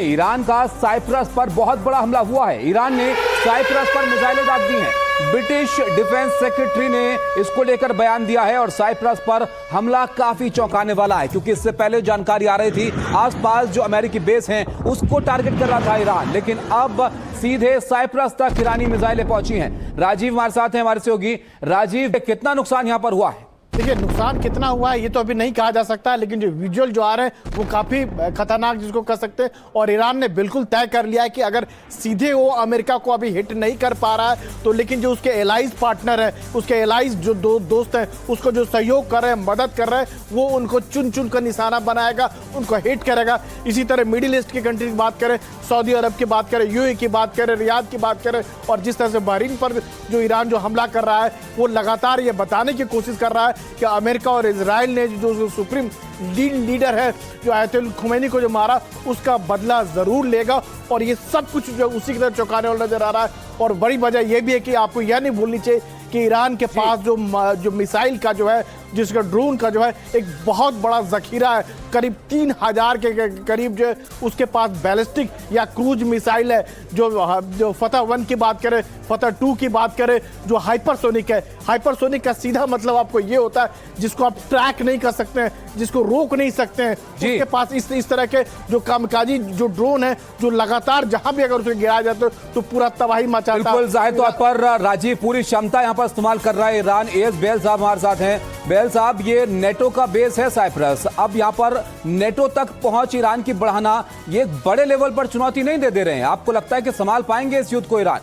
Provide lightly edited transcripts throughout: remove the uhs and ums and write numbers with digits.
Iran का Cyprus पर बहुत बड़ा हमला हुआ है। ईरान ने साइप्रस पर मिसाइलें दाग दी हैं। ब्रिटिश डिफेंस सेक्रेटरी ने इसको लेकर बयान दिया है और साइप्रस पर हमला काफी चौंकाने वाला है, क्योंकि इससे पहले जानकारी आ रही थी आसपास जो अमेरिकी बेस हैं उसको टारगेट कर रहा था ईरान, लेकिन अब सीधे साइप्रस तक ईरानी मिसाइलें पहुंची हैं। राजीव हमारे साथ हैं, हमारे सहयोगी। राजीव, कितना नुकसान यहां पर हुआ है? देखिए, नुकसान कितना हुआ है ये तो अभी नहीं कहा जा सकता, लेकिन जो विजुअल जो आ रहे हैं वो काफी खतरनाक जिसको कह सकते हैं। और ईरान ने बिल्कुल तय कर लिया है कि अगर सीधे वो अमेरिका को अभी हिट नहीं कर पा रहा है तो लेकिन जो उसके एलाइज पार्टनर है, उसके एलाइज जो दोस्त हैं, उसको जो सहयोग कर रहे हैं, मदद कर रहे हैं, वो उनको चुन चुन कर निशाना बनाएगा, उनको हिट करेगा। इसी तरह मिडिल ईस्ट की कंट्री की बात करें, सऊदी अरब की बात करें, यूएई की बात करें, रियाद की बात करें, और जिस तरह से बहरीन पर जो ईरान जो हमला कर रहा है वो लगातार ये बताने की कोशिश कर रहा है कि अमेरिका और इजराइल ने जो सुप्रीम लीडर है जो आयतुल्लाह खुमैनी को जो मारा उसका बदला जरूर लेगा। और ये सब कुछ जो उसी की तरह चौंकाने वाला नजर आ रहा है। और बड़ी वजह यह भी है कि आपको यह नहीं भूलनी चाहिए कि ईरान के पास जो मिसाइल का जो है, जिसका ड्रोन का जो है एक बहुत बड़ा जखीरा है, करीब 3000 के करीब जो है उसके पास बैलिस्टिक या क्रूज मिसाइल है। जो फतह 1 की बात करें, फतह 2 की बात करें, जो हाइपरसोनिक है। हाइपरसोनिक का सीधा मतलब आपको ये होता है जिसको आप ट्रैक नहीं कर सकते हैं, जिसको रोक नहीं सकते हैं। उसके पास इस तरह के जो कामकाजी जो ड्रोन है जो लगातार जहां भी अगर उसे गिराया जाता है तो पूरा तबाही मचाता है। बिल्कुल जाहिर तौर पर राजीव पूरी क्षमता यहां पर इस्तेमाल कर रहा है ईरान। एस बेल साहब हमारे साथ हैं। बेल साहब, ये नेटो का बेस है साइप्रस, अब यहां पर नेटो तक पहुंच ईरान की बढ़ाना ये बड़े लेवल पर चुनौती नहीं दे रहे हैं? आपको लगता है कि संभाल पाएंगे इस युद्ध को ईरान?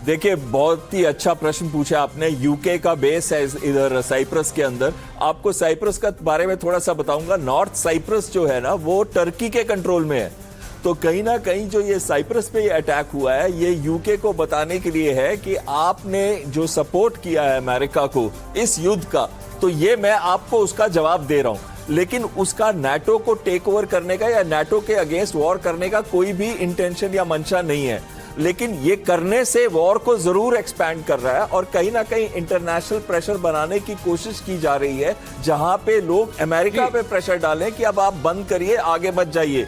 देखिए, बहुत ही अच्छा प्रश्न पूछा आपने। यूके का बेस है इधर साइप्रस के अंदर। आपको साइप्रस का बारे में थोड़ा सा बताऊंगा। नॉर्थ साइप्रस जो है ना वो टर्की के कंट्रोल में है, तो कहीं ना कहीं जो ये साइप्रस पे ये अटैक हुआ है ये यूके को बताने के लिए है कि आपने जो सपोर्ट किया है अमेरिका को इस युद्ध का, तो ये मैं आपको उसका जवाब दे रहा हूं। लेकिन उसका नाटो को टेक ओवर करने का या नाटो के अगेंस्ट वॉर करने का कोई भी इंटेंशन या मंशा नहीं है, लेकिन ये करने से वॉर को जरूर एक्सपैंड कर रहा है और कहीं ना कहीं इंटरनेशनल प्रेशर बनाने की कोशिश की जा रही है, जहां पे लोग अमेरिका पे प्रेशर डालें कि अब आप बंद करिए, आगे मत जाइए।